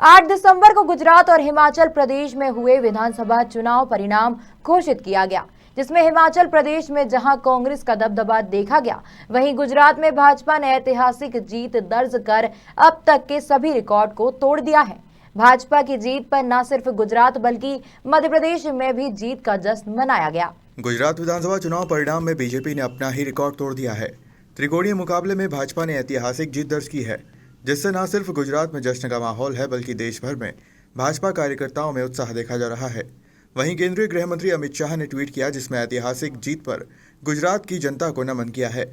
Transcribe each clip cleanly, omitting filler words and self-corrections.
8 दिसंबर को गुजरात और हिमाचल प्रदेश में हुए विधानसभा चुनाव परिणाम घोषित किया गया, जिसमें हिमाचल प्रदेश में जहां कांग्रेस का दबदबा देखा गया, वहीं गुजरात में भाजपा ने ऐतिहासिक जीत दर्ज कर अब तक के सभी रिकॉर्ड को तोड़ दिया है। भाजपा की जीत पर न सिर्फ गुजरात बल्कि मध्य प्रदेश में भी जीत का जश्न मनाया गया। गुजरात विधानसभा चुनाव परिणाम में बीजेपी ने अपना ही रिकॉर्ड तोड़ दिया है। त्रिकोणीय मुकाबले में भाजपा ने ऐतिहासिक जीत दर्ज की है, जिससे न सिर्फ गुजरात में जश्न का माहौल है बल्कि देश भर में भाजपा कार्यकर्ताओं में उत्साह देखा जा रहा है। वहीं केंद्रीय गृह मंत्री अमित शाह ने ट्वीट किया, जिसमें ऐतिहासिक जीत पर गुजरात की जनता को नमन किया है।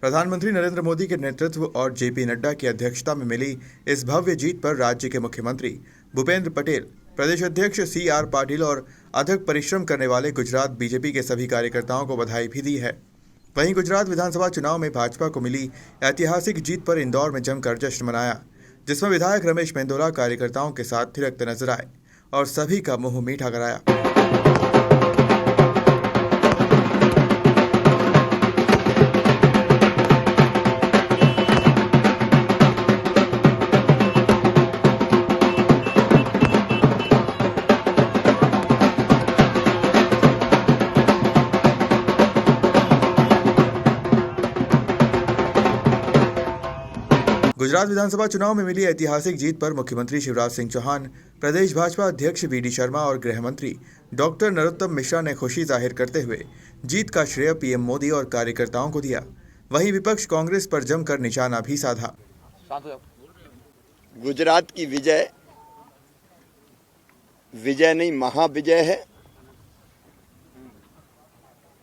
प्रधानमंत्री नरेंद्र मोदी के नेतृत्व और जेपी नड्डा की अध्यक्षता में मिली इस भव्य जीत पर राज्य के मुख्यमंत्री भूपेंद्र पटेल, प्रदेश अध्यक्ष CR पाटिल और अथक परिश्रम करने वाले गुजरात बीजेपी के सभी कार्यकर्ताओं को बधाई भी दी है। वहीं गुजरात विधानसभा चुनाव में भाजपा को मिली ऐतिहासिक जीत पर इंदौर में जमकर जश्न मनाया, जिसमें विधायक रमेश मेंदोला कार्यकर्ताओं के साथ थिरकते नजर आए और सभी का मुंह मीठा कराया। गुजरात विधानसभा चुनाव में मिली ऐतिहासिक जीत पर मुख्यमंत्री शिवराज सिंह चौहान, प्रदेश भाजपा अध्यक्ष VD शर्मा और गृह मंत्री डॉक्टर नरोत्तम मिश्रा ने खुशी जाहिर करते हुए जीत का श्रेय PM मोदी और कार्यकर्ताओं को दिया। वहीं विपक्ष कांग्रेस पर जमकर निशाना भी साधा। गुजरात की विजय विजय नहीं महाविजय है,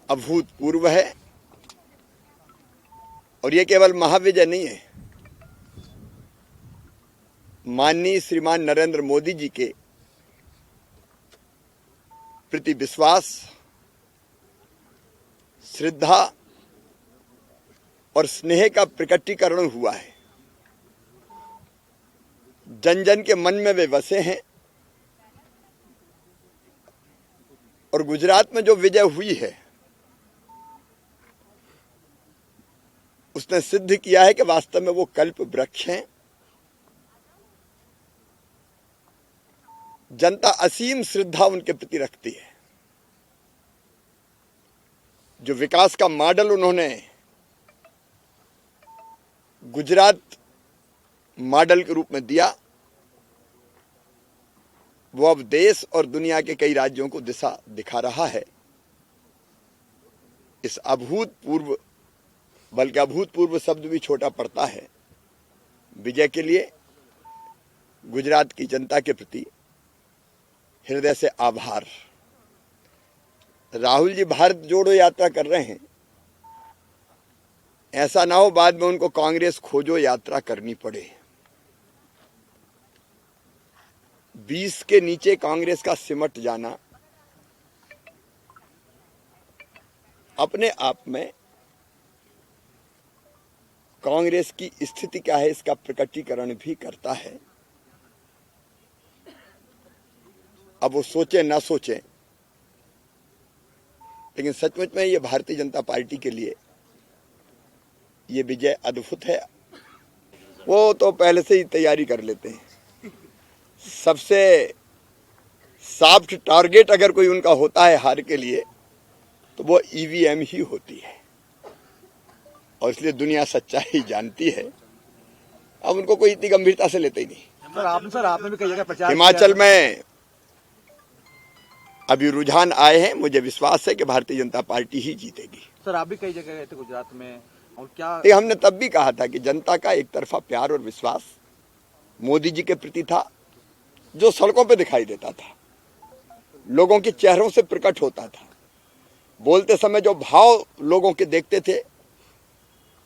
अभूतपूर्व है। और ये केवल महाविजय नहीं है, माननीय श्रीमान नरेंद्र मोदी जी के प्रति विश्वास, श्रद्धा और स्नेह का प्रकटीकरण हुआ है। जन जन के मन में वे बसे हैं और गुजरात में जो विजय हुई है उसने सिद्ध किया है कि वास्तव में वो कल्प वृक्ष हैं। जनता असीम श्रद्धा उनके प्रति रखती है। जो विकास का मॉडल उन्होंने गुजरात मॉडल के रूप में दिया, वो अब देश और दुनिया के कई राज्यों को दिशा दिखा रहा है। इस अभूतपूर्व, बल्कि अभूतपूर्व शब्द भी छोटा पड़ता है, विजय के लिए गुजरात की जनता के प्रति हृदय से आभार। राहुल जी भारत जोड़ो यात्रा कर रहे हैं, ऐसा ना हो बाद में उनको कांग्रेस खोजो यात्रा करनी पड़े। 20 के नीचे कांग्रेस का सिमट जाना अपने आप में कांग्रेस की स्थिति क्या है इसका प्रकटीकरण भी करता है। अब वो सोचे ना सोचे, लेकिन सचमुच में ये भारतीय जनता पार्टी के लिए ये विजय अद्भुत है। वो तो पहले से ही तैयारी कर लेते हैं। सबसे सॉफ्ट टारगेट अगर कोई उनका होता है हार के लिए तो वो EVM ही होती है, और इसलिए दुनिया सच्चाई जानती है। अब उनको कोई इतनी गंभीरता से लेते ही नहीं। सर आपने भी कई जगह प्रचार हिमाचल में अभी रुझान आए हैं, मुझे विश्वास है कि भारतीय जनता पार्टी ही जीतेगी। सर आप भी कई जगह गए थे गुजरात में, और क्या हमने तब भी कहा था कि जनता का एक तरफा प्यार और विश्वास मोदी जी के प्रति था, जो सड़कों पे दिखाई देता था, लोगों के चेहरों से प्रकट होता था। बोलते समय जो भाव लोगों के देखते थे,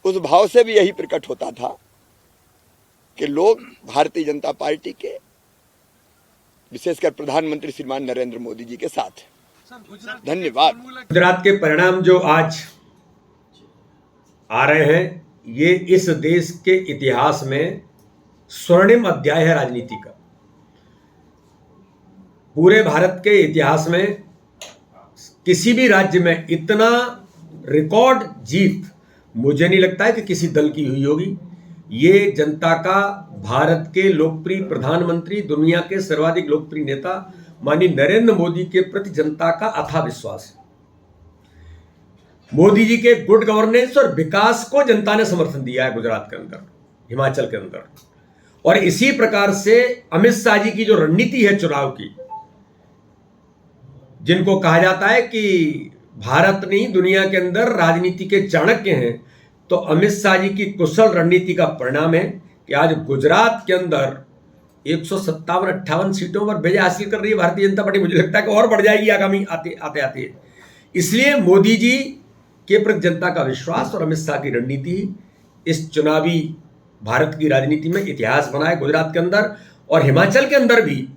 उस भाव से भी यही प्रकट होता था कि लोग भारतीय जनता पार्टी के, विशेषकर प्रधानमंत्री श्रीमान नरेंद्र मोदी जी के साथ। धन्यवाद। गुजरात के परिणाम जो आज आ रहे हैं, ये इस देश के इतिहास में स्वर्णिम अध्याय है राजनीति का। पूरे भारत के इतिहास में किसी भी राज्य में इतना रिकॉर्ड जीत मुझे नहीं लगता है कि किसी दल की हुई होगी। ये जनता का भारत के लोकप्रिय प्रधानमंत्री, दुनिया के सर्वाधिक लोकप्रिय नेता माननीय नरेंद्र मोदी के प्रति जनता का अथाह विश्वास है। मोदी जी के गुड गवर्नेंस और विकास को जनता ने समर्थन दिया है गुजरात के अंदर, हिमाचल के अंदर। और इसी प्रकार से अमित शाह जी की जो रणनीति है चुनाव की, जिनको कहा जाता है कि भारत नहीं दुनिया के अंदर राजनीति के चाणक्य हैं, तो अमित शाह जी की कुशल रणनीति का परिणाम है कि आज गुजरात के अंदर 157-58 सीटों पर विजय हासिल कर रही है भारतीय जनता पार्टी। मुझे लगता है कि और बढ़ जाएगी आगामी आते। इसलिए मोदी जी के प्रति जनता का विश्वास और अमित शाह की रणनीति इस चुनावी भारत की राजनीति में इतिहास बना है गुजरात के अंदर। और हिमाचल के अंदर भी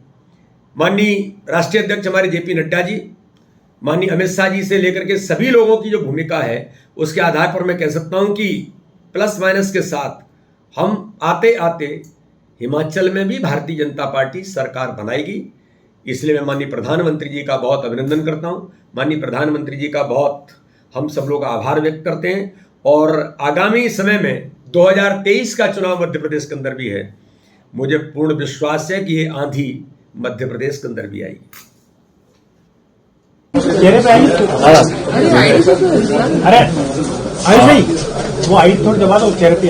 माननीय राष्ट्रीय अध्यक्ष हमारे जेपी नड्डा जी, माननीय अमित शाह जी से लेकर के सभी लोगों की जो भूमिका है, उसके आधार पर मैं कह सकता हूं कि प्लस माइनस के साथ हम आते आते हिमाचल में भी भारतीय जनता पार्टी सरकार बनाएगी। इसलिए मैं माननीय प्रधानमंत्री जी का बहुत अभिनंदन करता हूं, माननीय प्रधानमंत्री जी का बहुत हम सब लोग आभार व्यक्त करते हैं। और आगामी समय में 2023 का चुनाव मध्य प्रदेश के अंदर भी है। मुझे पूर्ण विश्वास है कि ये आंधी मध्य प्रदेश के अंदर भी आएगी। चेहरे पे आई अरे आई नहीं, वो आई थोड़ी दबा दो, चेहरे पे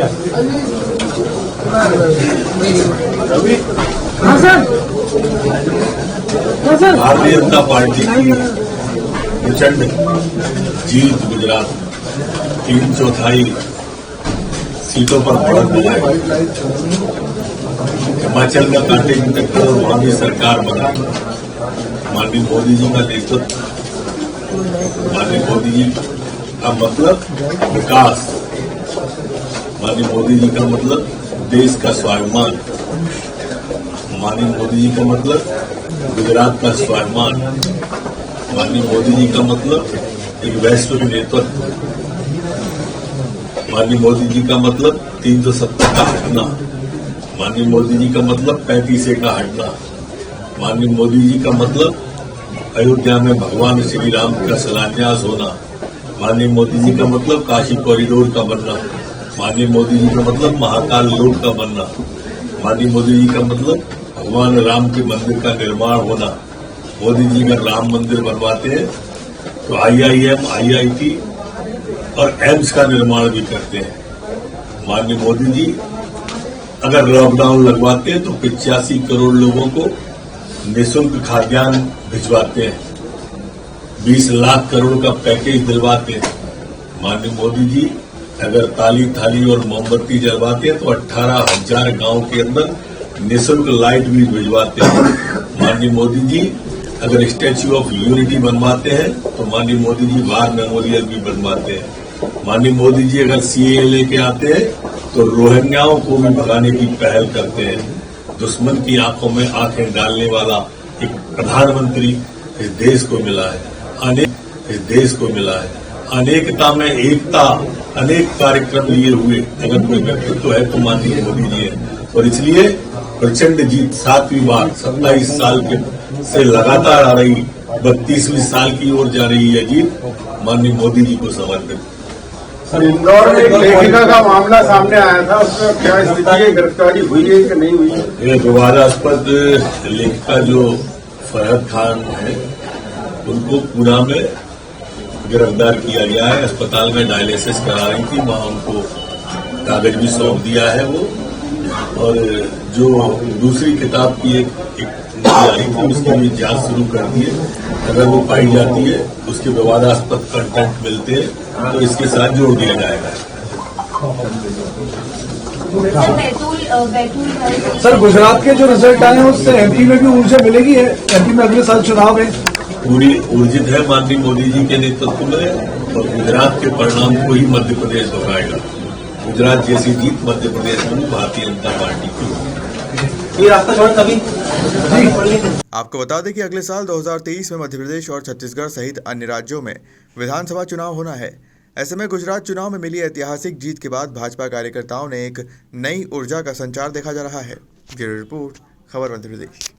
भारतीय जनता पार्टी की प्रचंड जीत गुजरात 3/4 सीटों पर बढ़त है। हिमाचल का कांटे की टक्कर और वहां भी सरकार बना। माननीय मोदी जी का नेतृत्व, माननीय मोदी जी का मतलब विकास, माननीय मोदी जी का मतलब देश का स्वाभिमान, माननीय मोदी जी का मतलब गुजरात का स्वाभिमान, माननीय मोदी जी का मतलब एक वैश्विक नेतृत्व, माननीय मोदी जी का मतलब 370 का हटना, माननीय मोदी जी का मतलब 35A का हटना, माननीय मोदी जी का मतलब अयोध्या में भगवान श्री राम का शिलान्यास होना, माननीय मोदी जी का मतलब काशी कॉरिडोर का बनना, माननीय मोदी जी का मतलब महाकाल लोक का बनना, माननीय मोदी जी का मतलब भगवान राम के मंदिर का निर्माण होना। मोदी जी अगर राम मंदिर बनवाते हैं तो IIM, IIT और एम्स का निर्माण भी करते हैं। माननीय मोदी जी अगर लॉकडाउन लगवाते हैं तो 85 करोड़ लोगों को निःशुल्क खाद्यान्न भिजवाते हैं, 20 लाख करोड़ का पैकेज दिलवाते हैं। माननीय मोदी जी अगर ताली थाली और मोमबत्ती जलवाते हैं तो 18,000 गांव के अंदर निःशुल्क लाइट भी भिजवाते हैं। माननीय मोदी जी अगर स्टैच्यू ऑफ यूनिटी बनवाते हैं तो माननीय मोदी जी वार मेमोरियल भी बनवाते हैं। माननीय मोदी जी अगर CAA लेके आते हैं तो रोहिंग्याओं को भी भगाने की पहल करते हैं। दुश्मन की आंखों में आंखें डालने वाला एक प्रधानमंत्री इस देश को मिला है, इस देश को मिला है। अनेकता में एकता, अनेक कार्यक्रम लिए हुए अगर कोई व्यक्तित्व है तो माननीय मोदी जी है। और इसलिए प्रचंड जीत 7वीं बार 27 साल के से लगातार आ रही 32वीं साल की ओर जा रही है जीत माननीय मोदी जी को समर्पित। सर, इंदौर में एक लेखिका का मामला सामने आया था, उसमें क्या स्थिति है, गिरफ्तारी हुई है कि नहीं हुई है? ये विवादास्पद लेखिका जो फरहद खान है, उनको पुणे में गिरफ्तार किया गया है। अस्पताल में डायलिसिस करा रही थी, वहां उनको कागज भी सौंप दिया है वो। और जो दूसरी किताब की एक आई थी उसकी भी जांच शुरू कर दी है। अगर वो पाई जाती है, उसके विवादास्पद कंटेंट मिलते हैं तो इसके साथ जोड़ दिया जाएगा। सर, गुजरात के जो रिजल्ट आए हैं उससे MP में भी ऊर्जा मिलेगी है? MP में अगले साल चुनाव है, पूरी ऊर्जित है माननीय मोदी जी के नेतृत्व में। और गुजरात के परिणाम को ही मध्य प्रदेश दोहराएगा। गुजरात जैसी जीत मध्य प्रदेश में भारतीय जनता पार्टी की। ये रास्ता छोड़ कभी। आपको बता दें कि अगले साल 2023 में मध्य प्रदेश और छत्तीसगढ़ सहित अन्य राज्यों में विधानसभा चुनाव होना है। ऐसे में गुजरात चुनाव में मिली ऐतिहासिक जीत के बाद भाजपा कार्यकर्ताओं ने एक नई ऊर्जा का संचार देखा जा रहा है। ब्यूरो रिपोर्ट, खबर मध्य प्रदेश।